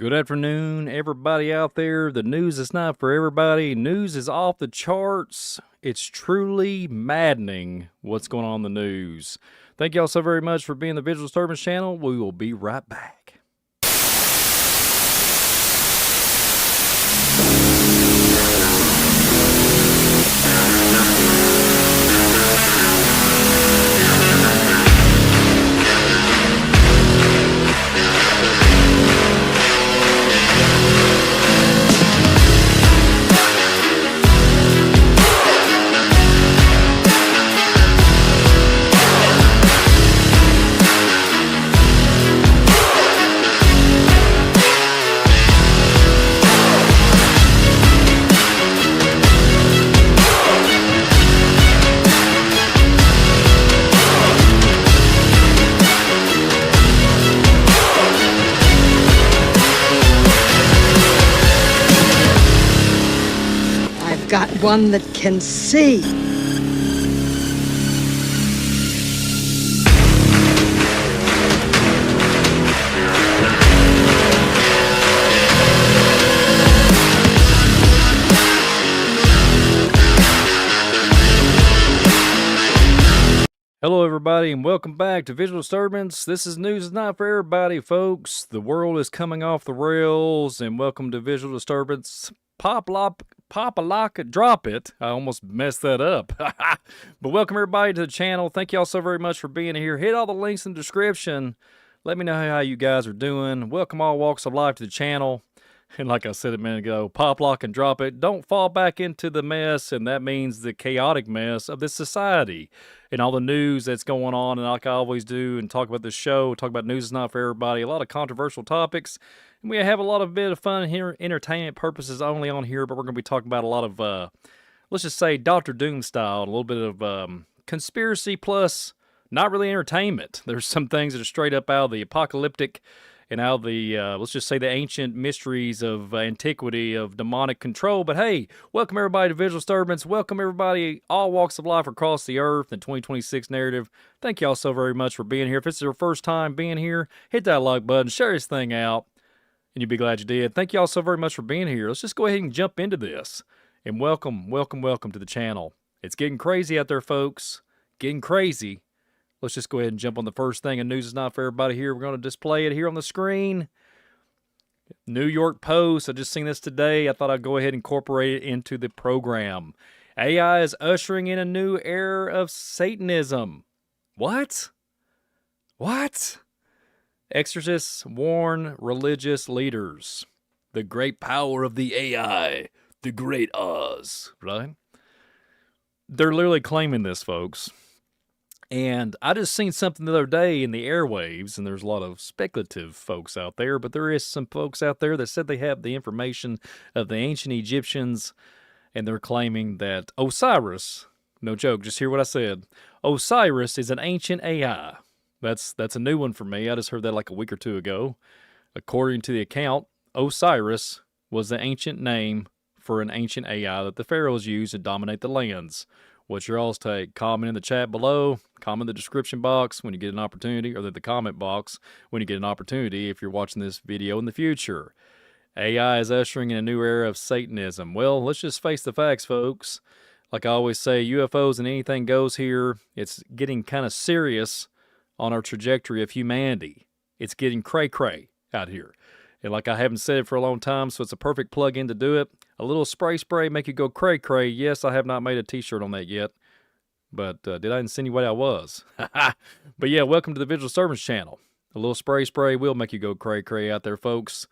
Good afternoon, everybody out there. The news is not for everybody. News is off the charts. It's truly maddening what's going on in the news. Thank y'all so very much for being the Visual Disturbance channel. We will be right back. Got one that can see. Hello, everybody, and welcome back to Visual Disturbance. This is News is Not for Everybody, folks. The world is coming off the rails, and welcome to Visual Disturbance. Pop a lock, drop it. I almost messed that up. But welcome everybody to the channel. Thank y'all so very much for being here. Hit all the links in the description. Let me know how you guys are doing. Welcome all walks of life to the channel. And like I said a minute ago, pop, lock, and drop it. Don't fall back into the mess, and that means the chaotic mess of this society and all the news that's going on. And like I always do and talk about this show, talk about news is not for everybody, a lot of controversial topics. And we have a lot of bit of fun here, entertainment purposes only on here, but we're going to be talking about a lot of, let's just say, Dr. Doom style, a little bit of conspiracy plus not really entertainment. There's some things that are straight up out of the apocalyptic and how the, let's just say, the ancient mysteries of antiquity of demonic control. But hey, welcome everybody to Visual Disturbance. Welcome everybody, all walks of life across the earth, the 2026 narrative. Thank y'all so very much for being here. If it's your first time being here, hit that like button, share this thing out, and you'll be glad you did. Thank y'all so very much for being here. Let's just go ahead and jump into this. And welcome to the channel. It's getting crazy out there, folks. Getting crazy. Let's just go ahead and jump on the first thing. And news is not for everybody here. We're going to display it here on the screen. New York Post. I just seen this today. I thought I'd go ahead and incorporate it into the program. AI is ushering in a new era of Satanism. What? What? Exorcists warn religious leaders. The great power of the AI. The great Oz. Right? They're literally claiming this, folks. And I just seen something the other day in the airwaves, and there's a lot of speculative folks out there, but there is some folks out there that said they have the information of the ancient Egyptians, and they're claiming that Osiris, no joke, just hear what I said, Osiris is an ancient AI. That's a new one for me. I just heard that like a week or two ago. According to the account, Osiris was the ancient name for an ancient AI that the pharaohs used to dominate the lands. What's your all's take? Comment in the chat below, comment in the description box when you get an opportunity, or the comment box when you get an opportunity if you're watching this video in the future. AI is ushering in a new era of Satanism. Well, let's just face the facts, folks. Like I always say, UFOs and anything goes here. It's getting kind of serious on our trajectory of humanity. It's getting cray-cray out here. And like I haven't said it for a long time, so it's a perfect plug-in to do it. A little spray make you go cray-cray. Yes, I have not made a t-shirt on that yet. But did I insinuate I was? But yeah, welcome to the Visual Disturbance channel. A little spray will make you go cray-cray out there, folks.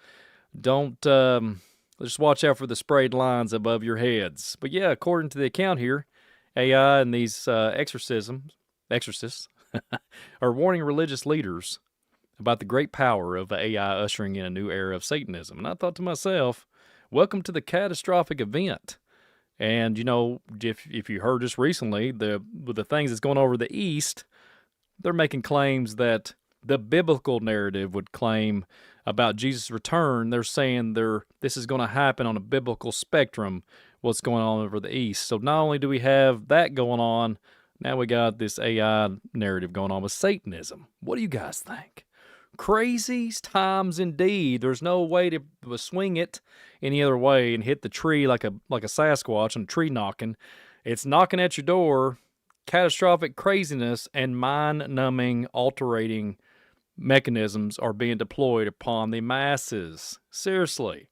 Don't, just watch out for the sprayed lines above your heads. But yeah, according to the account here, AI and these exorcists are warning religious leaders about the great power of AI ushering in a new era of Satanism. And I thought to myself, welcome to the catastrophic event. And, you know, if you heard just recently, with the things that's going on over the East, they're making claims that the biblical narrative would claim about Jesus' return. They're saying this is going to happen on a biblical spectrum, what's going on over the East. So not only do we have that going on, now we got this AI narrative going on with Satanism. What do you guys think? Crazy times indeed. There's no way to swing it any other way and hit the tree like a Sasquatch on a tree knocking. It's knocking at your door. Catastrophic craziness and mind-numbing, alterating mechanisms are being deployed upon the masses. Seriously.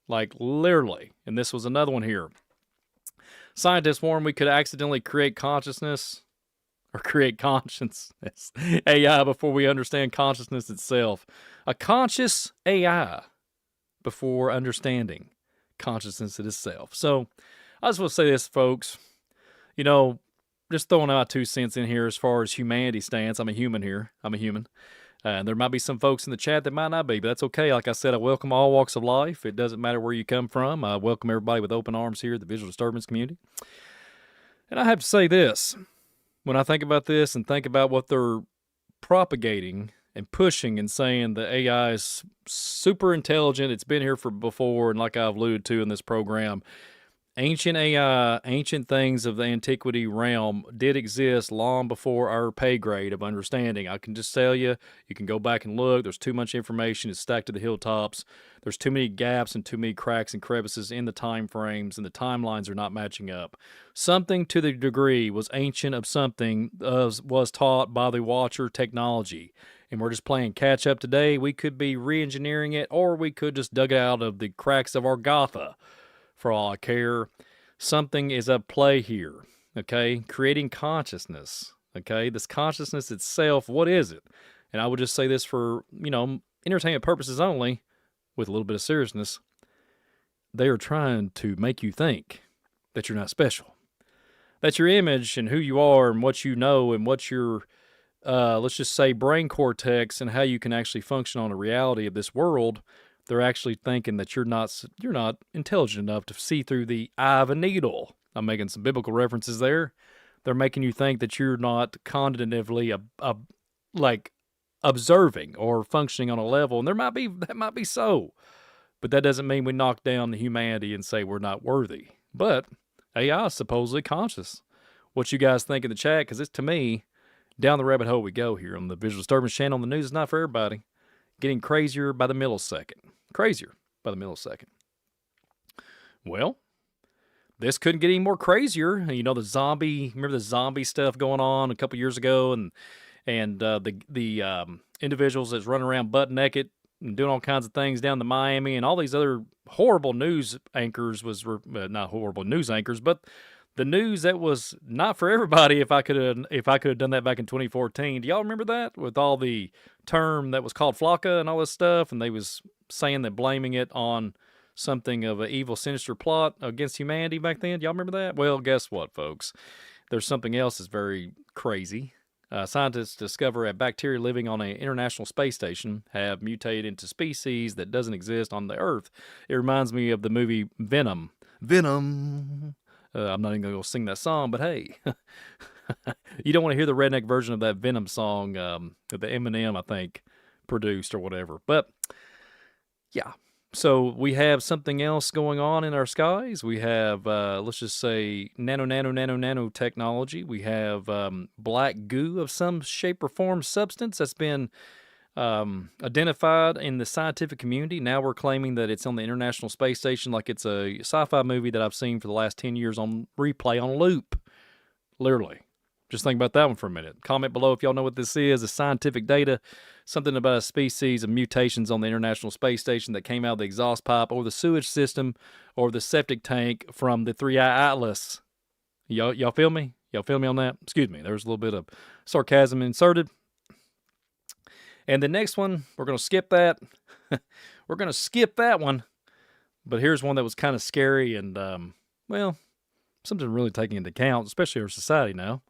Like, literally. And this was another one here. Scientists warn we could accidentally create consciousness or create consciousness AI before we understand consciousness itself. A conscious AI before understanding consciousness itself. So, I just want to say this, folks. You know, just throwing out 2 cents in here as far as humanity stance. I'm a human here. I'm a human. There might be some folks in the chat that might not be, but that's okay. Like I said, I welcome all walks of life. It doesn't matter where you come from. I welcome everybody with open arms here at the Visual Disturbance community. And I have to say this. When I think about this and think about what they're propagating and pushing and saying the AI is super intelligent, it's been here for before, and like I've alluded to in this program, ancient AI, ancient things of the antiquity realm did exist long before our pay grade of understanding. I can just tell you, you can go back and look. There's too much information. It's stacked to the hilltops. There's too many gaps and too many cracks and crevices in the time frames, and the timelines are not matching up. Something to the degree was ancient of something was taught by the Watcher technology. And we're just playing catch up today. We could be re-engineering it, or we could just dug it out of the cracks of our Gotha. For all I care, something is at play here, okay? Creating consciousness, okay? This consciousness itself, what is it? And I would just say this for, entertainment purposes only, with a little bit of seriousness. They are trying to make you think that you're not special. That your image and who you are and what you know and what your, let's just say, brain cortex and how you can actually function on the reality of this world. They're actually thinking that you're not intelligent enough to see through the eye of a needle. I'm making some biblical references there. They're making you think that you're not cognitively observing or functioning on a level, and that might be so, but that doesn't mean we knock down the humanity and say we're not worthy. But AI is supposedly conscious. What you guys think in the chat? Because it's, to me, down the rabbit hole we go here on the Visual Disturbance channel. The news is not for everybody. Getting crazier by the millisecond. Crazier by the millisecond. Well, this couldn't get any more crazier. Remember the zombie stuff going on a couple years ago, and the individuals that's running around butt naked and doing all kinds of things down to Miami, and all these other horrible news anchors not horrible news anchors, but the news that was not for everybody. If I could have done that back in 2014, do y'all remember that, with all the term that was called flocka and all this stuff, and they was saying that, blaming it on something of an evil, sinister plot against humanity back then? Y'all remember that? Well, guess what, folks? There's something else that's very crazy. Scientists discover a bacteria living on an international space station have mutated into species that doesn't exist on the Earth. It reminds me of the movie Venom. Venom. I'm not even going to go sing that song, but hey, you don't want to hear the redneck version of that Venom song that the Eminem, I think, produced or whatever. But yeah, so we have something else going on in our skies. We have, let's just say, nano technology. We have black goo of some shape or form, substance that's been identified in the scientific community. Now we're claiming that it's on the International Space Station, like it's a sci-fi movie that I've seen for the last 10 years on replay on loop. Literally. Just think about that one for a minute. Comment below if y'all know what this is. The scientific data, something about a species of mutations on the International Space Station that came out of the exhaust pipe or the sewage system or the septic tank from the 3-Eye Atlas. Y'all feel me? Y'all feel me on that? Excuse me. There's a little bit of sarcasm inserted. And the next one, we're going to skip that. We're going to skip that one. But here's one that was kind of scary and, something really taking into account, especially our society now.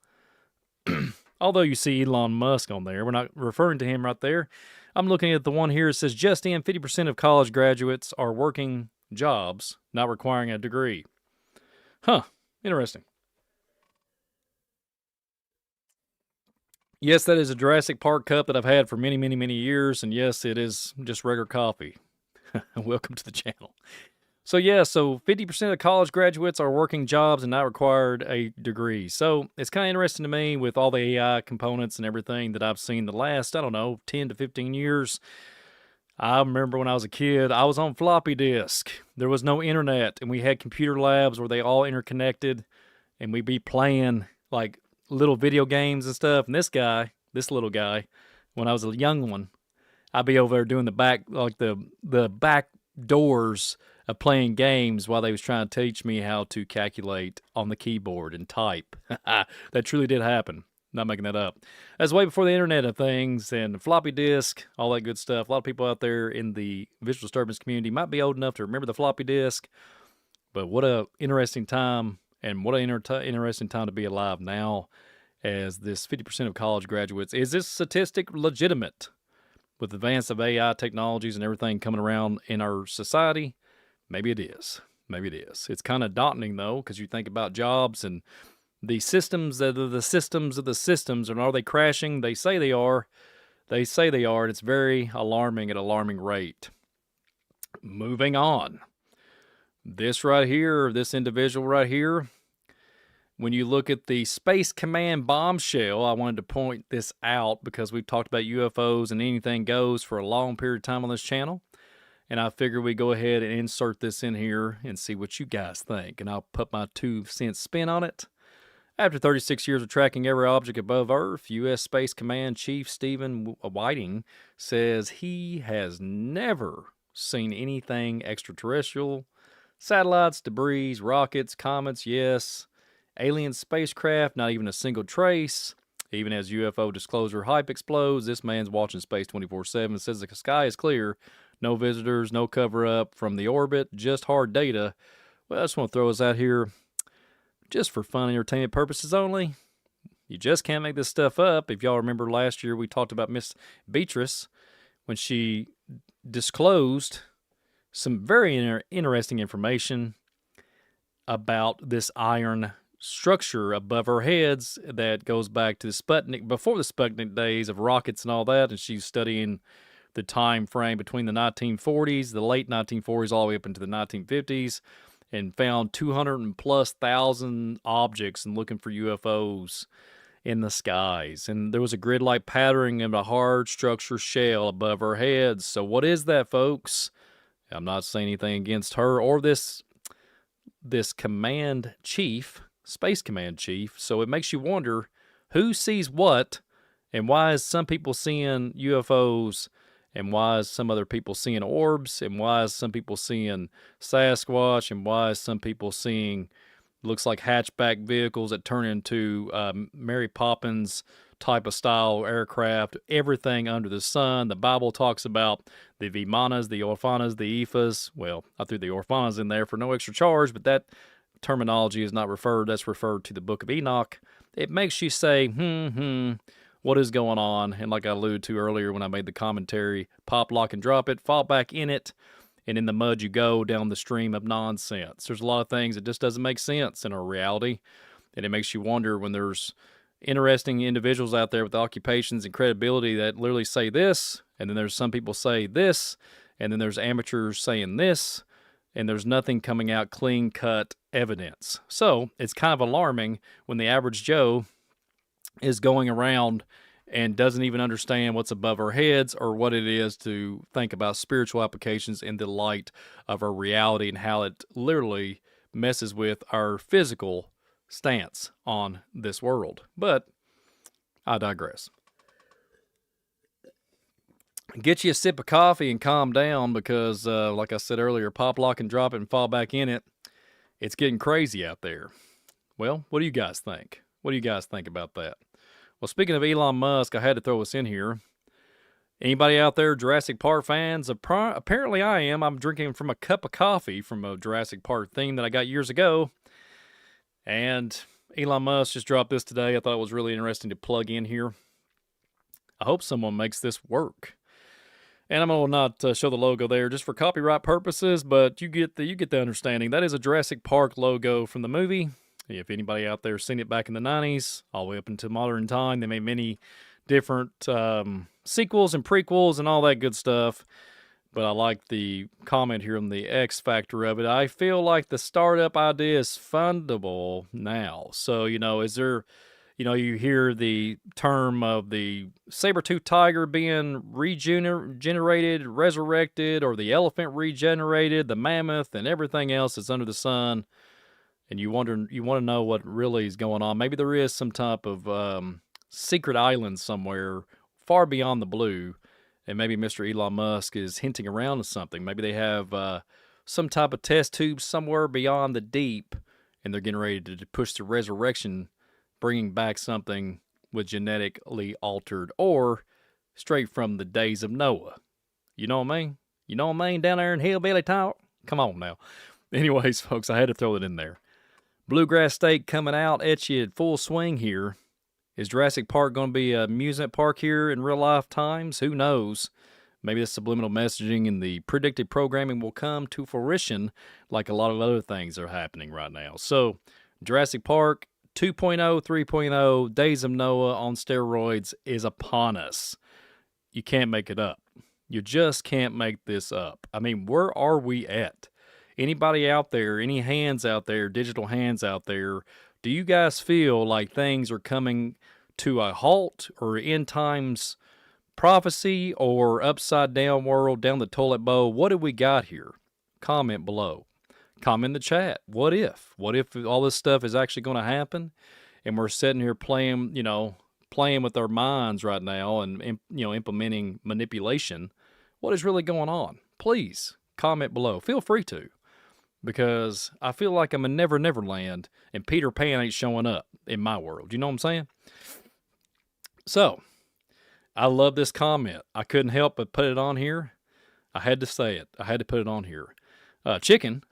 Although you see Elon Musk on there, we're not referring to him right there. I'm looking at the one here. It says, just in, 50% of college graduates are working jobs, not requiring a degree. Huh, interesting. Yes, that is a Jurassic Park cup that I've had for many, many, many years. And yes, it is just regular coffee. Welcome to the channel. So yeah, so 50% of college graduates are working jobs and not required a degree. So it's kind of interesting to me with all the AI components and everything that I've seen the last, I don't know, 10 to 15 years. I remember when I was a kid, I was on floppy disk. There was no internet, and we had computer labs where they all interconnected, and we'd be playing like little video games and stuff. And this little guy, when I was a young one, I'd be over there doing the back, like the back doors of playing games while they was trying to teach me how to calculate on the keyboard and type. That truly did happen. Not making that up. That's way before the Internet of Things and floppy disk, all that good stuff. A lot of people out there in the visual disturbance community might be old enough to remember the floppy disk, but what a interesting time and what an interesting time to be alive now as this 50% of college graduates. Is this statistic legitimate? With the advance of AI technologies and everything coming around in our society, maybe it is. Maybe it is. It's kind of daunting, though, because you think about jobs and the systems that are the systems of the systems, and are they crashing? They say they are. They say they are, and it's very alarming at an alarming rate. Moving on. This right here, this individual right here, when you look at the Space Command bombshell, I wanted to point this out because we've talked about UFOs and anything goes for a long period of time on this channel. And I figured we'd go ahead and insert this in here and see what you guys think. And I'll put my 2-cent spin on it. After 36 years of tracking every object above Earth, U.S. Space Command Chief Stephen Whiting says he has never seen anything extraterrestrial. Satellites, debris, rockets, comets, yes. Alien spacecraft, not even a single trace. Even as UFO disclosure hype explodes, this man's watching space 24/7. Says the sky is clear. No visitors, no cover-up from the orbit, just hard data. Well, I just want to throw us out here just for fun and entertainment purposes only. You just can't make this stuff up. If y'all remember last year, we talked about Miss Beatrice when she disclosed some very interesting information about this iron structure above our heads that goes back to the Sputnik, before the Sputnik days of rockets and all that, and she's studying the time frame between the 1940s, the late 1940s, all the way up into the 1950s, and found 200,000+ objects and looking for UFOs in the skies. And there was a grid-like patterning of a hard structure shell above our heads. So what is that, folks? I'm not saying anything against her or this command chief, Space Command Chief. So it makes you wonder who sees what, and why is some people seeing UFOs, and why is some other people seeing orbs, and why is some people seeing Sasquatch, and why is some people seeing looks like hatchback vehicles that turn into Mary Poppins type of style aircraft, everything under the sun. The Bible talks about the Vimanas, the Orphanas, the Ephas. Well, I threw the Orphanas in there for no extra charge, but that terminology is not referred. That's referred to the Book of Enoch. It makes you say, what is going on? And like I alluded to earlier when I made the commentary, pop, lock, and drop it, fall back in it, and in the mud you go down the stream of nonsense. There's a lot of things that just doesn't make sense in our reality, and it makes you wonder when there's interesting individuals out there with occupations and credibility that literally say this, and then there's some people say this, and then there's amateurs saying this, and there's nothing coming out clean-cut evidence. So it's kind of alarming when the average Joe is going around and doesn't even understand what's above our heads or what it is to think about spiritual applications in the light of our reality and how it literally messes with our physical stance on this world. But I digress. Get you a sip of coffee and calm down because, like I said earlier, pop, lock, and drop it and fall back in it. It's getting crazy out there. Well, what do you guys think? What do you guys think about that? Well, speaking of Elon Musk, I had to throw this in here. Anybody out there Jurassic Park fans? Apparently I am. I'm drinking from a cup of coffee from a Jurassic Park theme that I got years ago. And Elon Musk just dropped this today. I thought it was really interesting to plug in here. I hope someone makes this work. And I'm going to not show the logo there just for copyright purposes, but you get the understanding. That is a Jurassic Park logo from the movie. If anybody out there seen it back in the 90s, all the way up into modern time, they made many different sequels and prequels and all that good stuff. But I like the comment here on the X factor of it. I feel like the startup idea is fundable now. So, is there, you hear the term of the saber-toothed tiger being regenerated, resurrected, or the elephant regenerated, the mammoth, and everything else that's under the sun. And you want to know what really is going on. Maybe there is some type of secret island somewhere far beyond the blue, and maybe Mr. Elon Musk is hinting around to something. Maybe they have some type of test tube somewhere beyond the deep, and they're getting ready to push the resurrection, bringing back something with genetically altered or straight from the days of Noah. You know what I mean? You know what I mean? Down there in hillbilly talk? Come on now. Anyways, folks, I had to throw it in there. Bluegrass State coming out at you at full swing here. Is Jurassic Park going to be an amusement park here in real life times? Who knows? Maybe the subliminal messaging and the predictive programming will come to fruition like a lot of other things are happening right now. So, Jurassic Park 2.0, 3.0, Days of Noah on steroids is upon us. You can't make it up. You just can't make this up. I mean, where are we at? Anybody out there, any hands out there, digital hands out there, do you guys feel like things are coming to a halt or end times prophecy or upside down world down the toilet bowl? What do we got here? Comment below. Comment in the chat. What if? What if all this stuff is actually going to happen and we're sitting here playing with our minds right now and, implementing manipulation? What is really going on? Please comment below. Feel free to. Because I feel like I'm in Never Never Land and Peter Pan ain't showing up in my world. You know what I'm saying? So, I love this comment. I couldn't help but put it on here. I had to say it. I had to put it on here. Chicken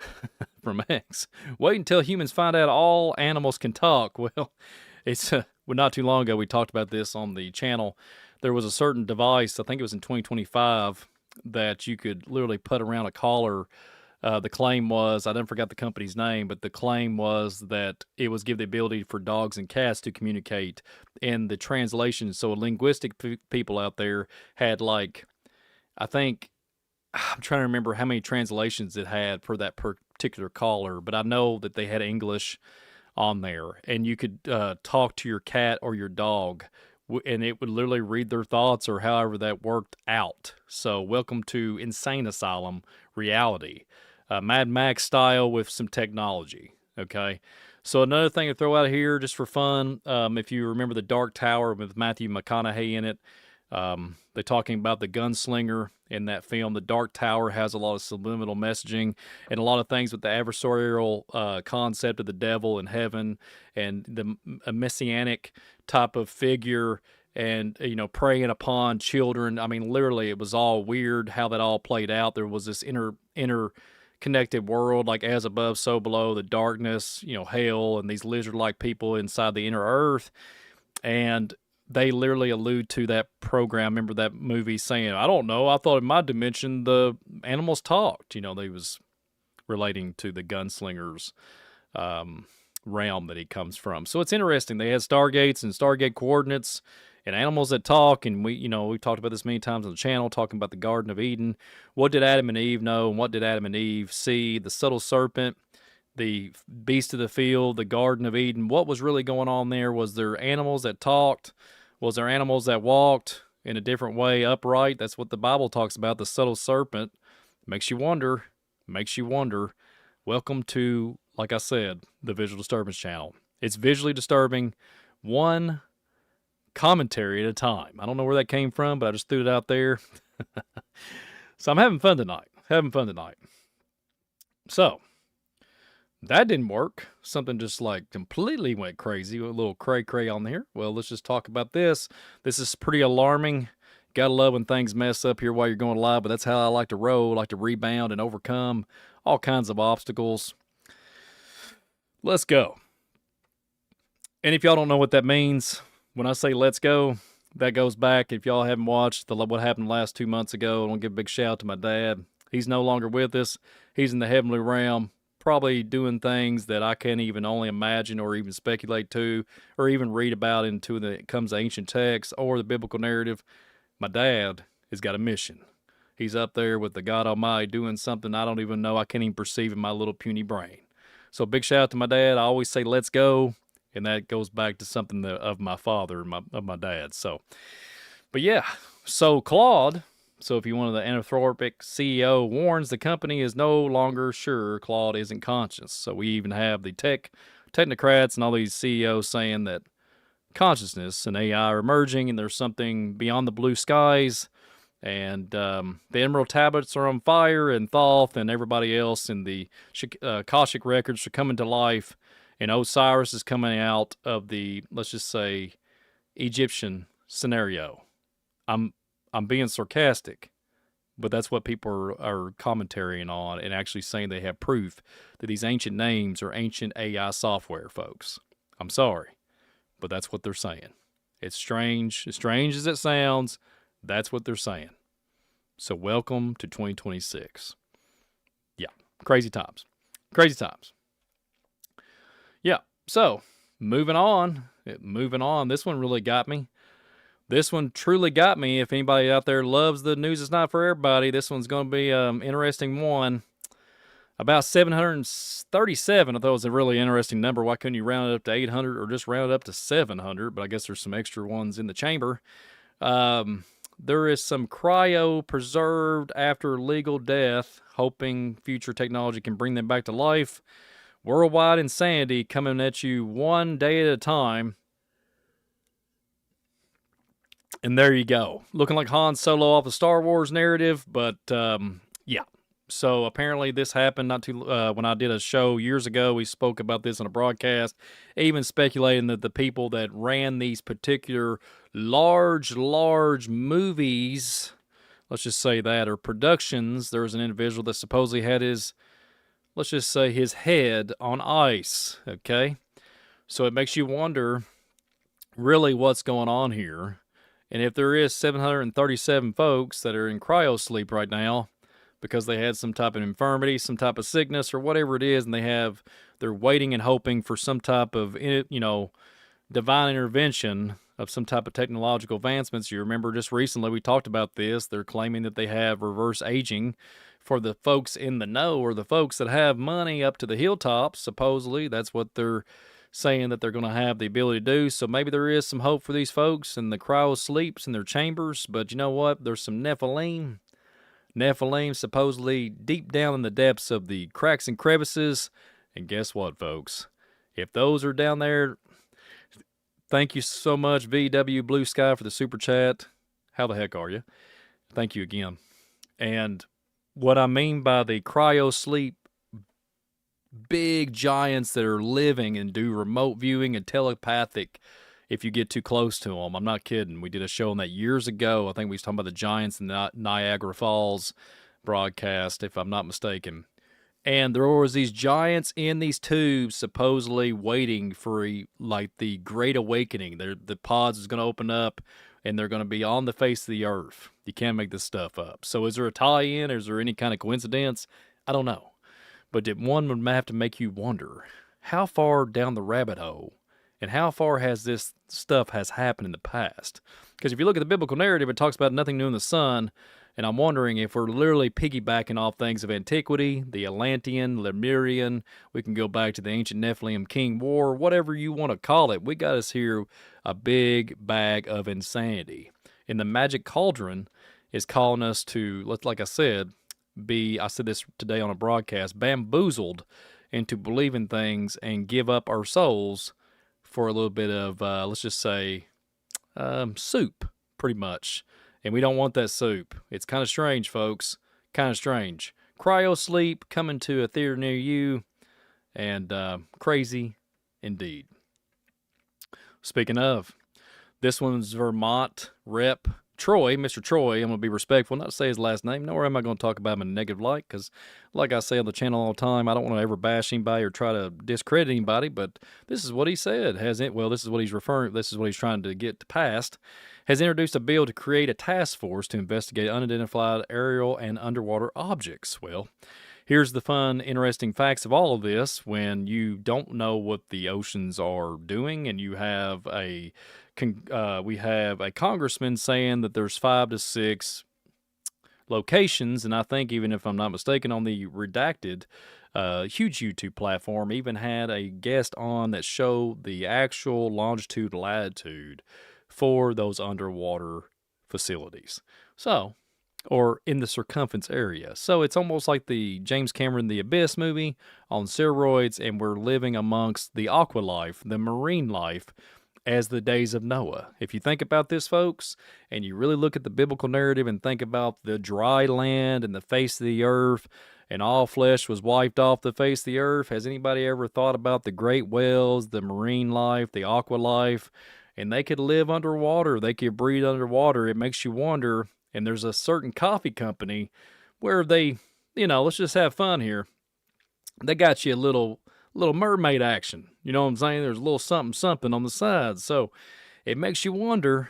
from X. Wait until humans find out all animals can talk. Well, it's not too long ago we talked about this on the channel. There was a certain device, I think it was in 2025, that you could literally put around a collar. The claim was, I didn't forget the company's name, but the claim was that it was give the ability for dogs and cats to communicate. And the translation, so linguistic people out there had I'm trying to remember how many translations it had for that particular caller, but I know that they had English on there. And you could talk to your cat or your dog, and it would literally read their thoughts or however that worked out. So welcome to Insane Asylum reality. Mad Max style with some technology, okay? So another thing to throw out here just for fun, if you remember The Dark Tower with Matthew McConaughey in it, they're talking about the gunslinger in that film. The Dark Tower has a lot of subliminal messaging and a lot of things with the adversarial concept of the devil and heaven and a messianic type of figure and, preying upon children. I mean, literally, it was all weird how that all played out. There was this interconnected world, like as above, so below, the darkness, hell, and these lizard-like people inside the inner earth. And they literally allude to that program. Remember that movie saying, I don't know, I thought in my dimension the animals talked. They was relating to the gunslinger's realm that he comes from. So it's interesting. They had Stargates and Stargate coordinates and animals that talk, and we've talked about this many times on the channel, talking about the Garden of Eden. What did Adam and Eve know, and what did Adam and Eve see? The subtle serpent, the beast of the field, the Garden of Eden. What was really going on there? Was there animals that talked? Was there animals that walked in a different way, upright? That's what the Bible talks about, the subtle serpent. Makes you wonder. Welcome to, like I said, the Visual Disturbance channel. It's visually disturbing, one commentary at a time. I don't know where that came from, but I just threw it out there. So I'm having fun tonight. So, that didn't work. Something just completely went crazy. A little cray-cray on there. Well, let's just talk about this. This is pretty alarming. Gotta love when things mess up here while you're going live, but that's how I like to roll. I like to rebound and overcome all kinds of obstacles. Let's go. And if y'all don't know what that means, when I say let's go, that goes back, if y'all haven't watched what happened last 2 months ago, I want to give a big shout out to my dad. He's no longer with us. He's in the heavenly realm, probably doing things that I can't even only imagine or even speculate to or even read about it comes to ancient texts or the biblical narrative. My dad has got a mission. He's up there with the God Almighty doing something I don't even know. I can't even perceive in my little puny brain. So big shout out to my dad. I always say, let's go. And that goes back to something of my father, of my dad. So, but yeah. So Claude, so if you wanted the Anthropic CEO warns the company is no longer sure Claude isn't conscious. So we even have the technocrats and all these CEOs saying that consciousness and AI are emerging and there's something beyond the blue skies. And the Emerald Tablets are on fire, and Thoth and everybody else in the Akashic records are coming to life, and Osiris is coming out of the, let's just say, Egyptian scenario. I'm being sarcastic, but that's what people are commentating on and actually saying they have proof that these ancient names are ancient AI software, folks. I'm sorry, but that's what they're saying. It's strange. As strange as it sounds, that's what they're saying. So welcome to 2026. Yeah, crazy times. Crazy times. Yeah, so moving on. This one really got me. This one truly got me. If anybody out there loves the news, it's not for everybody. This one's going to be an interesting one. About 737. I thought it was a really interesting number. Why couldn't you round it up to 800 or just round it up to 700? But I guess there's some extra ones in the chamber. There is some cryopreserved after legal death, hoping future technology can bring them back to life. Worldwide insanity coming at you one day at a time. And there you go. Looking like Han Solo off the Star Wars narrative, but yeah. So apparently this happened not too when I did a show years ago. We spoke about this on a broadcast, even speculating that the people that ran these particular large movies, let's just say that, or productions, there was an individual that supposedly had his, let's just say, his head on ice, okay? So it makes you wonder really what's going on here. And if there is 737 folks that are in cryosleep right now because they had some type of infirmity, some type of sickness, or whatever it is, and they're waiting and hoping for some type of, divine intervention of some type of technological advancements. You remember just recently we talked about this. They're claiming that they have reverse aging for the folks in the know, or the folks that have money up to the hilltops. Supposedly, that's what they're saying that they're going to have the ability to do. So maybe there is some hope for these folks in the cryo sleeps in their chambers. But you know what? There's some Nephilim supposedly deep down in the depths of the cracks and crevices. And guess what, folks? If those are down there, thank you so much, VW Blue Sky, for the super chat. How the heck are you? Thank you again. And what I mean by the cryo sleep, big giants that are living and do remote viewing and telepathic if you get too close to them. I'm not kidding. We did a show on that years ago. I think we was talking about the giants in the Niagara Falls broadcast, if I'm not mistaken. And there was these giants in these tubes supposedly waiting for the Great Awakening. The pods is going to open up and they're going to be on the face of the earth. You can't make this stuff up. So is there a tie-in? Is there any kind of coincidence? I don't know. But one would have to make you wonder, how far down the rabbit hole and how far has this stuff has happened in the past? Because if you look at the biblical narrative, it talks about nothing new in the sun. And I'm wondering if we're literally piggybacking off things of antiquity, the Atlantean, Lemurian. We can go back to the ancient Nephilim King War, whatever you want to call it. We got us here a big bag of insanity. And the magic cauldron is calling us to, like I said, I said this today on a broadcast, bamboozled into believing things and give up our souls for a little bit of, let's just say, soup, pretty much. And we don't want that soup. It's kind of strange, folks. Kind of strange. Cryo sleep coming to a theater near you. And crazy indeed. Speaking of, this one's Vermont Rep. Troy, Mr. Troy. I'm going to be respectful, not to say his last name, nor am I going to talk about him in a negative light, because like I say on the channel all the time, I don't want to ever bash anybody or try to discredit anybody, but this is what he said. This is what he's trying to get passed. Has introduced a bill to create a task force to investigate unidentified aerial and underwater objects. Well, here's the fun, interesting facts of all of this. When you don't know what the oceans are doing, and you have we have a congressman saying that there's 5 to 6 locations. And I think, even if I'm not mistaken, on the Redacted, huge YouTube platform, even had a guest on that showed the actual longitude, latitude for those underwater facilities. So, or in the circumference area. So it's almost like the James Cameron The Abyss movie on steroids, and we're living amongst the aqua life, the marine life, as the days of Noah. If you think about this, folks, and you really look at the biblical narrative and think about the dry land and the face of the earth, and all flesh was wiped off the face of the earth, has anybody ever thought about the great whales, the marine life, the aqua life? And they could live underwater. They could breathe underwater. It makes you wonder. And there's a certain coffee company where they, let's just have fun here. They got you a little mermaid action. You know what I'm saying? There's a little something on the side. So it makes you wonder.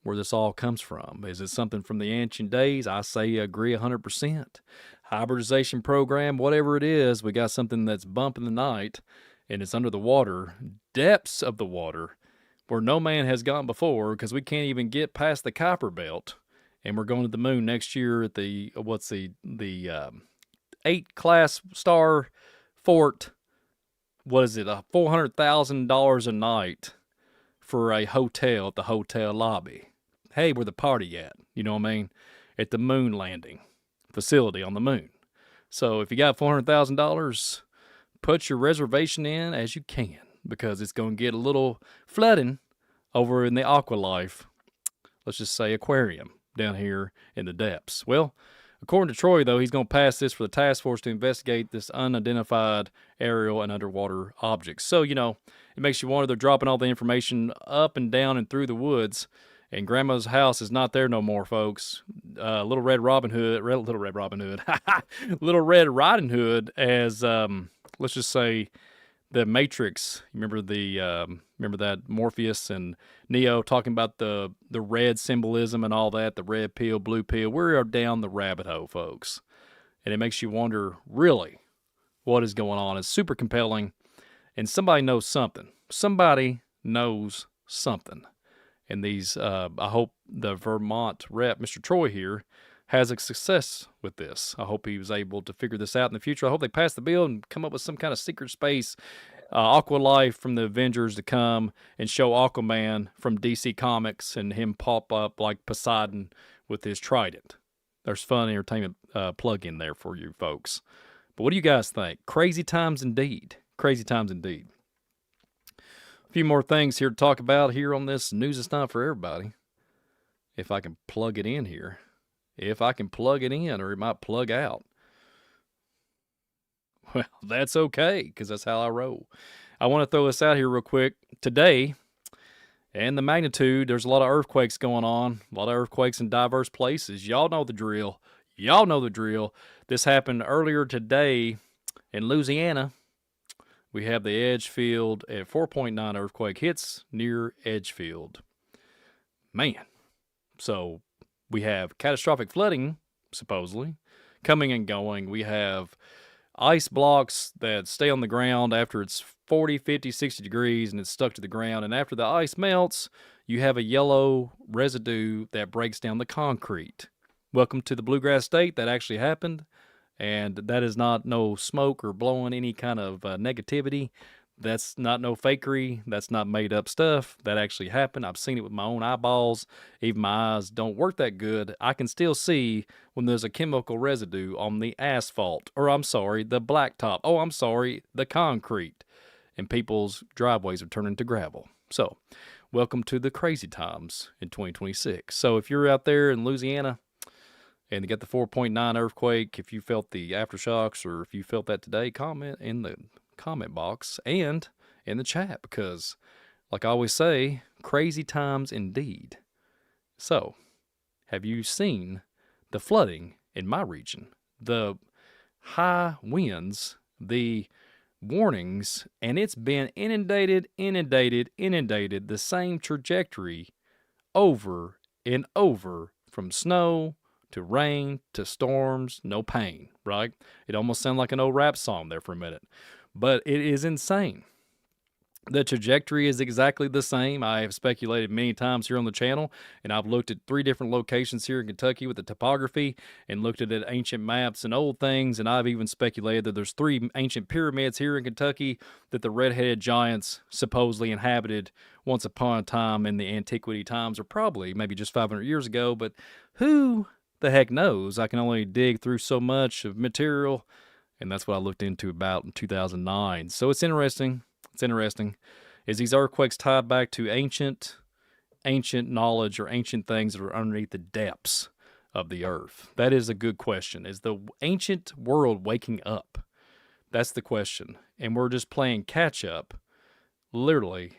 Where this all comes from. Is it something from the ancient days? I say agree 100%. Hybridization program, whatever it is, we got something that's bumping the night, and it's under the water, depths of the water, where no man has gone before, because we can't even get past the Kuiper Belt, and we're going to the moon next year at the 8 class star fort. What is it? $400,000 a night for a hotel at the hotel lobby. Hey, where the party at? You know what I mean? At the moon landing facility on the moon. So if you got $400,000, put your reservation in as you can, because it's going to get a little flooding over in the aqua life. Let's just say aquarium down here in the depths. Well, according to Troy, though, he's going to pass this for the task force to investigate this unidentified aerial and underwater objects. So, it makes you wonder, they're dropping all the information up and down and through the woods, and Grandma's house is not there no more, folks. Little Red Riding Hood, as, let's just say, the Matrix. Remember that Morpheus and Neo talking about the red symbolism and all that, the red pill, blue pill. We're down the rabbit hole, folks. And it makes you wonder, really, what is going on. It's super compelling, and somebody knows something. And these, I hope the Vermont rep, Mr. Troy here, has a success with this. I hope he was able to figure this out in the future. I hope they pass the bill and come up with some kind of secret space aqua life from the Avengers to come, and show Aquaman from DC Comics and him pop up like Poseidon with his trident. There's fun entertainment plug in there for you folks. But what do you guys think? Crazy times indeed. Crazy times indeed. A few more things here to talk about here on this News It's Not For Everybody. If I can plug it in here. Or it might plug out. Well, that's okay, because that's how I roll. I want to throw this out here real quick. Today, and the magnitude, there's a lot of earthquakes going on. A lot of earthquakes in diverse places. Y'all know the drill. This happened earlier today in Louisiana. We have the Edgefield at 4.9 earthquake hits near Edgefield. Man. So we have catastrophic flooding, supposedly, coming and going. We have ice blocks that stay on the ground after it's 40, 50, 60 degrees and it's stuck to the ground. And after the ice melts, you have a yellow residue that breaks down the concrete. Welcome to the Bluegrass State. That actually happened. And that is not no smoke or blowing any kind of negativity. That's not no fakery. That's not made up stuff. That actually happened. I've seen it with my own eyeballs. Even my eyes don't work that good. I can still see when there's a chemical residue on the asphalt. Or I'm sorry, the blacktop. Oh, I'm sorry, the concrete. And people's driveways are turning to gravel. So, welcome to the crazy times in 2026. So if you're out there in Louisiana and you got the 4.9 earthquake, if you felt the aftershocks or if you felt that today, comment in the comment box and in the chat, because like I always say, crazy times indeed. So, have you seen the flooding in my region? The high winds, the warnings, and it's been inundated, the same trajectory over and over, from snow to rain to storms, no pain, right? It almost sounded like an old rap song there for a minute. But it is insane. The trajectory is exactly the same. I have speculated many times here on the channel, and I've looked at 3 different locations here in Kentucky with the topography and looked at ancient maps and old things, and I've even speculated that there's 3 ancient pyramids here in Kentucky that the red-headed giants supposedly inhabited once upon a time in the antiquity times, or probably maybe just 500 years ago, but who the heck knows? I can only dig through so much of material, and that's what I looked into about in 2009. So it's interesting. It's interesting. Is these earthquakes tied back to ancient knowledge or ancient things that are underneath the depths of the earth? That is a good question. Is the ancient world waking up? That's the question. And we're just playing catch up, literally,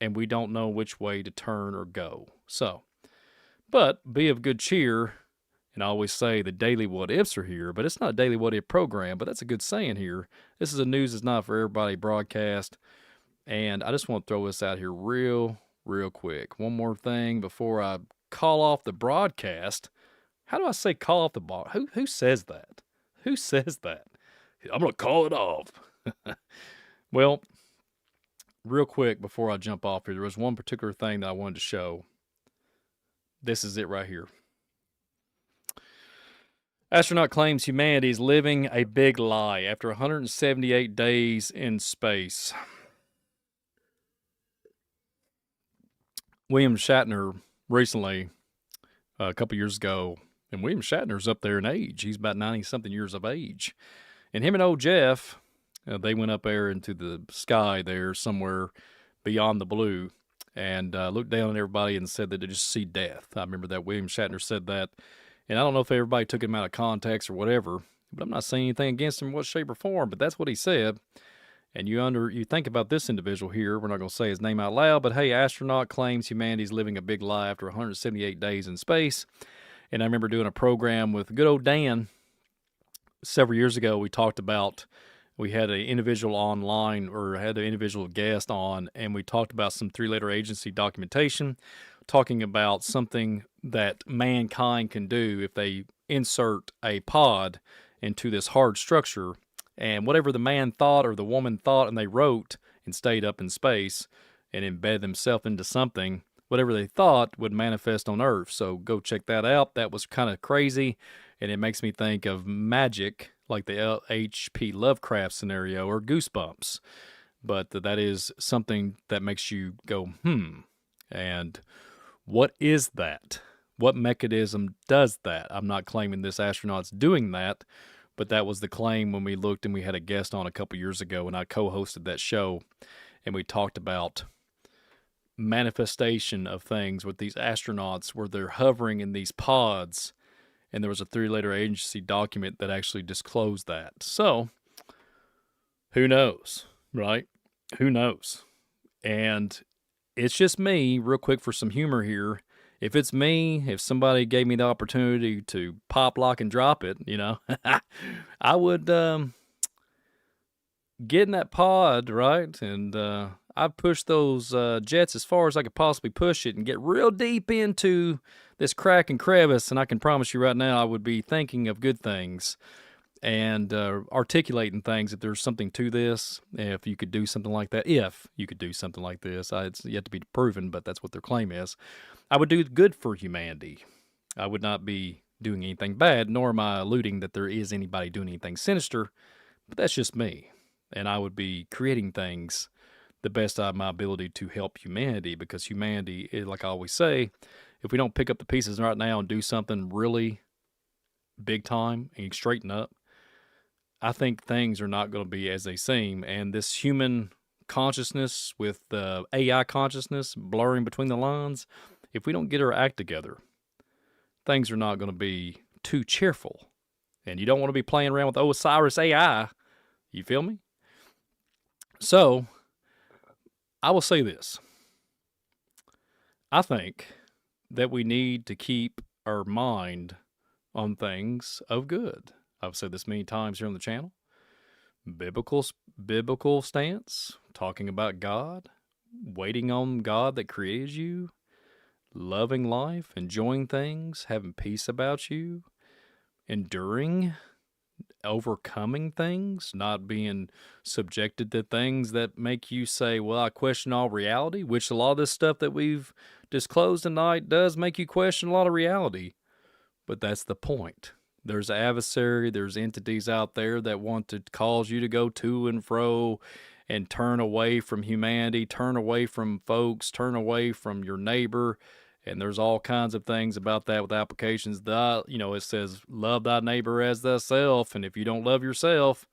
and we don't know which way to turn or go. So, but be of good cheer. And I always say the daily what ifs are here, but it's not a daily what if program, but that's a good saying here. This is a news is not for everybody broadcast. And I just want to throw this out here real quick. One more thing before I call off the broadcast. How do I say call off the broadcast? Who says that? Who says that? I'm going to call it off. Well, real quick before I jump off here, there was one particular thing that I wanted to show. This is it right here. Astronaut claims humanity is living a big lie after 178 days in space. William Shatner recently, a couple years ago, and William Shatner's up there in age. He's about 90-something years of age. And him and old Jeff, they went up there into the sky there somewhere beyond the blue and looked down at everybody and said that they just see death. I remember that William Shatner said that. And I don't know if everybody took him out of context or whatever, but I'm not saying anything against him in what shape or form, but that's what he said. And you think about this individual here, we're not going to say his name out loud, but hey, astronaut claims humanity's living a big lie after 178 days in space. And I remember doing a program with good old Dan several years ago. We had an individual online, or had an individual guest on, and we talked about some 3-letter agency documentation, talking about something that mankind can do if they insert a pod into this hard structure. And whatever the man thought or the woman thought and they wrote and stayed up in space and embedded themselves into something, whatever they thought would manifest on Earth. So go check that out. That was kind of crazy. And it makes me think of magic, like the H.P. Lovecraft scenario or Goosebumps. But that is something that makes you go, And what is that? What mechanism does that? I'm not claiming this astronaut's doing that. But that was the claim when we looked, and we had a guest on a couple years ago, and I co-hosted that show, and we talked about manifestation of things with these astronauts where they're hovering in these pods, and there was a 3-letter agency document that actually disclosed that. So, who knows, right? Who knows? And it's just me, real quick for some humor here. If it's me, if somebody gave me the opportunity to pop, lock, and drop it, I would get in that pod, right? And I'd push those jets as far as I could possibly push it and get real deep into this crack and crevice. And I can promise you right now, I would be thinking of good things and articulating things if there's something to this. If you could do something like that, it's yet to be proven, but that's what their claim is. I would do good for humanity. I would not be doing anything bad, nor am I alluding that there is anybody doing anything sinister, but that's just me. And I would be creating things the best of my ability to help humanity, because humanity, like I always say, if we don't pick up the pieces right now and do something really big time and straighten up, I think things are not going to be as they seem. And this human consciousness with the AI consciousness blurring between the lines, if we don't get our act together, things are not going to be too cheerful. And you don't want to be playing around with Osiris AI. You feel me? So, I will say this. I think that we need to keep our mind on things of good. I've said this many times here on the channel. Biblical stance, talking about God, waiting on God that created you, loving life, enjoying things, having peace about you, enduring, overcoming things, not being subjected to things that make you say, well, I question all reality, which a lot of this stuff that we've disclosed tonight does make you question a lot of reality. But that's the point. There's adversary, there's entities out there that want to cause you to go to and fro and turn away from humanity, turn away from folks, turn away from your neighbor. And there's all kinds of things about that with applications. It says, love thy neighbor as thyself. And if you don't love yourself,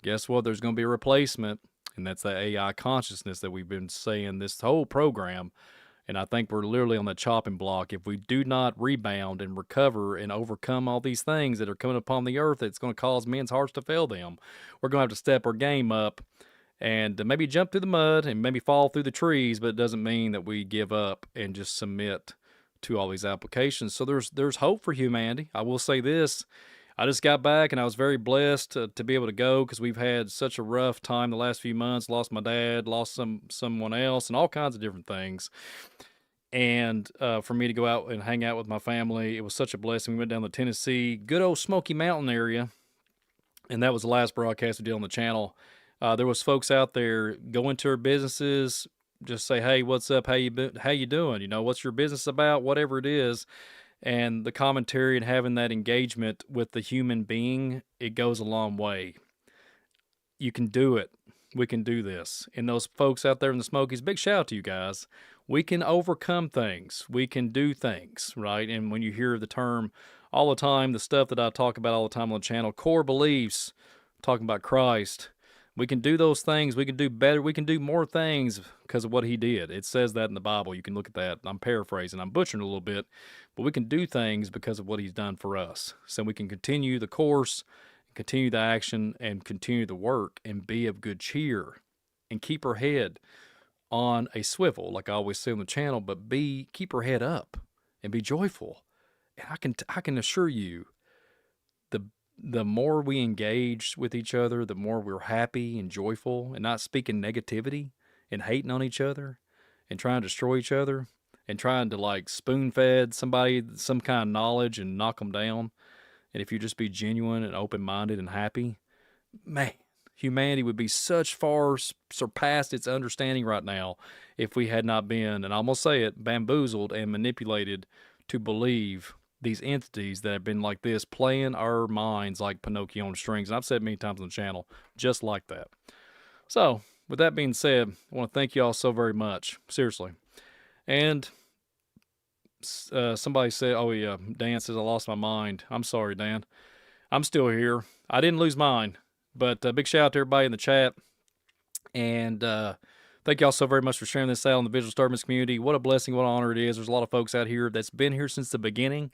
guess what? There's going to be a replacement. And that's the AI consciousness that we've been saying this whole program. And I think we're literally on the chopping block. If we do not rebound and recover and overcome all these things that are coming upon the earth, it's going to cause men's hearts to fail them. We're going to have to step our game up and maybe jump through the mud and maybe fall through the trees, but it doesn't mean that we give up and just submit to all these applications. So there's hope for humanity. I will say this. I just got back and I was very blessed to be able to go because we've had such a rough time the last few months. Lost my dad, lost someone else, and all kinds of different things. And for me to go out and hang out with my family, it was such a blessing. We went down to Tennessee, good old Smoky Mountain area, and that was the last broadcast we did on the channel. There was folks out there going to their businesses, just say, hey, what's up? How you doing? What's your business about? Whatever it is. And the commentary and having that engagement with the human being, it goes a long way. You can do it. We can do this. And those folks out there in the Smokies, big shout out to you guys. We can overcome things. We can do things, right? And when you hear the term all the time, the stuff that I talk about all the time on the channel, core beliefs, talking about Christ, we can do those things. We can do better. We can do more things because of what he did. It says that in the Bible. You can look at that. I'm paraphrasing. I'm butchering a little bit. But we can do things because of what he's done for us. So we can continue the course, continue the action, and continue the work and be of good cheer and keep our head on a swivel, like I always say on the channel, but keep her head up and be joyful. And I can assure you, the more we engage with each other, the more we're happy and joyful and not speaking negativity and hating on each other and trying to destroy each other and trying to like spoon-fed somebody some kind of knowledge and knock them down. And if you just be genuine and open-minded and happy, man, humanity would be such far surpassed its understanding right now if we had not been, and I'm going to say it, bamboozled and manipulated to believe these entities that have been like this, playing our minds like Pinocchio on strings. And I've said many times on the channel, just like that. So, with that being said, I want to thank you all so very much. Seriously. And somebody said, oh yeah, Dan says I lost my mind. I'm sorry, Dan. I'm still here. I didn't lose mine. But big shout out to everybody in the chat. And thank y'all so very much for sharing this out on the Visual Disturbance community. What a blessing, what an honor it is. There's a lot of folks out here that's been here since the beginning.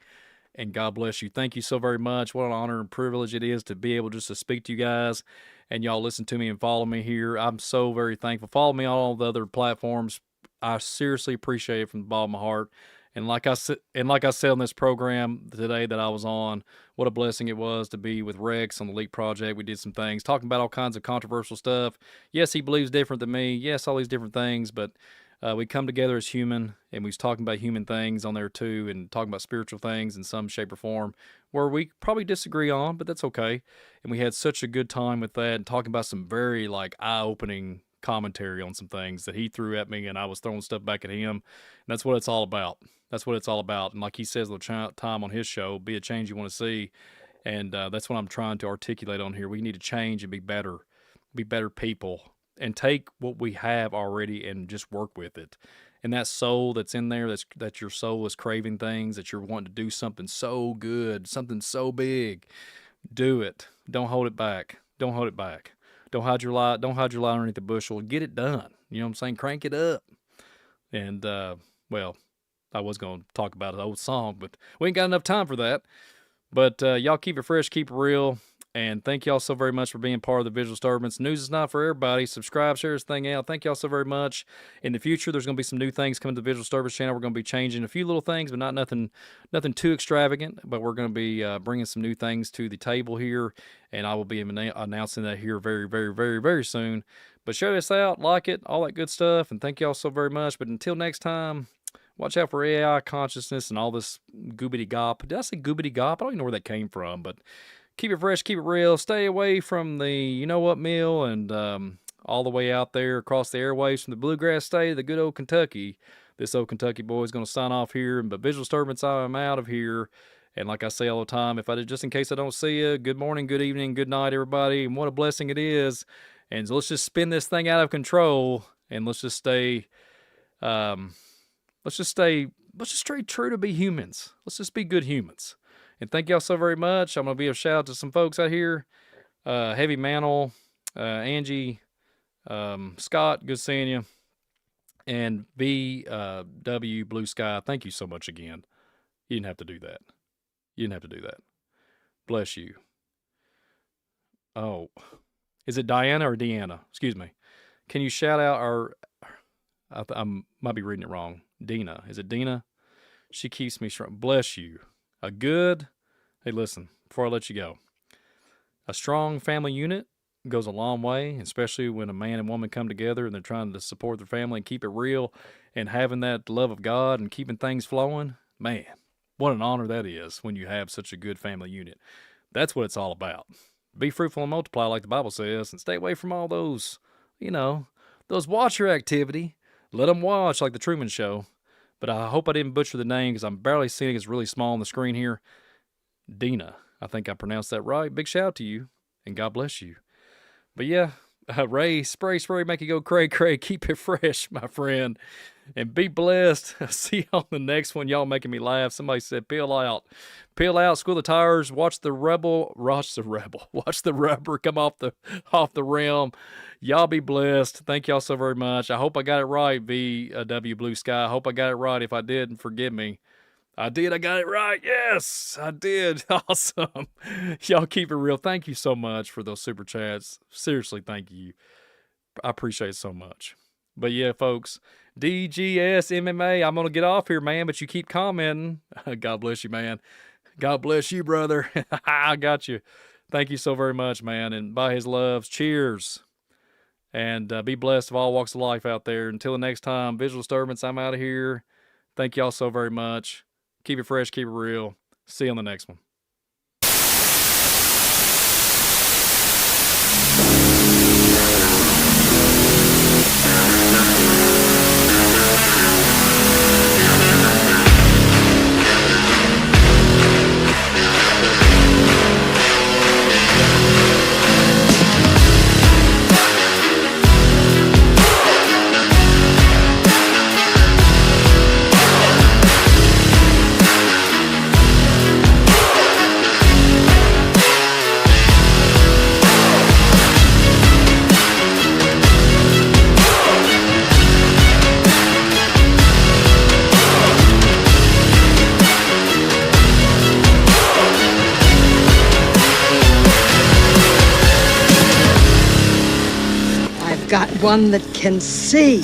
And God bless you. Thank you so very much. What an honor and privilege it is to be able just to speak to you guys. And y'all listen to me and follow me here. I'm so very thankful. Follow me on all the other platforms. I seriously appreciate it from the bottom of my heart. And like I said on this program today that I was on, what a blessing it was to be with Rex on the Leak Project. We did some things, talking about all kinds of controversial stuff. Yes, he believes different than me. Yes, all these different things, but we come together as human, and we was talking about human things on there too, and talking about spiritual things in some shape or form, where we probably disagree on, but that's okay. And we had such a good time with that, and talking about some very eye-opening commentary on some things that he threw at me, and I was throwing stuff back at him. And that's what it's all about. That's what it's all about. And like he says all the time on his show, be a change you want to see. And that's what I'm trying to articulate on here. We need to change and be better people, and take what we have already and just work with it. And that soul that's in there, that your soul is craving things, that you're wanting to do something so good, something so big, do it. Don't hold it back. Don't hold it back. Don't hide your light. Don't hide your light underneath the bushel. Get it done. You know what I'm saying? Crank it up. And, well, I was going to talk about an old song, but we ain't got enough time for that. But y'all keep it fresh, keep it real. And thank y'all so very much for being part of the Visual Disturbance. News is not for everybody. Subscribe, share this thing out. Thank y'all so very much. In the future, there's going to be some new things coming to the Visual Disturbance channel. We're going to be changing a few little things, but not nothing too extravagant. But we're going to be bringing some new things to the table here. And I will be announcing that here very, very, very, very soon. But share this out, like it, all that good stuff. And thank y'all so very much. But until next time, watch out for AI consciousness and all this goobity gop. Did I say goobity gop? I don't even know where that came from, but Keep it fresh, keep it real. Stay away from the you know what meal and all the way out there across the airwaves from the bluegrass state of the good old Kentucky. This old Kentucky boy is going to sign off here. But Visual Disturbance, I'm out of here. And like I say all the time, if I did, just in case I don't see you, good morning, good evening, good night, everybody. And what a blessing it is. And so let's just spin this thing out of control, and let's just stay true to be humans. Let's just be good humans. And thank y'all so very much. I'm going to be a shout out to some folks out here. Heavy Mantle, Angie, Scott, good seeing you. And W Blue Sky, thank you so much again. You didn't have to do that. Bless you. Oh, is it Diana or Deanna? Excuse me. Can you shout out our, I might be reading it wrong. Dina. Is it Dina? She keeps me strong. Bless you. Hey, listen, before I let you go, a strong family unit goes a long way, especially when a man and woman come together and they're trying to support their family and keep it real and having that love of God and keeping things flowing. Man, what an honor that is when you have such a good family unit. That's what it's all about. Be fruitful and multiply like the Bible says, and stay away from all those, those watcher activity. Let them watch like the Truman Show. But I hope I didn't butcher the name because I'm barely seeing it. It's really small on the screen here. Dina. I think I pronounced that right. Big shout out to you, and God bless you. But yeah, Ray, spray, make it go cray. Keep it fresh, my friend. And be blessed. See you on the next one. Y'all making me laugh. Somebody said, peel out, squeal the tires, watch the rubber come off the rim. Y'all be blessed. Thank y'all so very much. I hope I got it right, W Blue Sky. I hope I got it right. If I didn't, forgive me. I did. I got it right. Yes, I did. Awesome. Y'all keep it real. Thank you so much for those super chats. Seriously, thank you. I appreciate it so much. But yeah, folks, DGS MMA, I'm going to get off here, man, but you keep commenting. God bless you, man. God bless you, brother. I got you. Thank you so very much, man. And by his loves, cheers. And be blessed of all walks of life out there. Until the next time, Visual Disturbance, I'm out of here. Thank y'all so very much. Keep it fresh, keep it real. See you on the next one. I've got one that can see.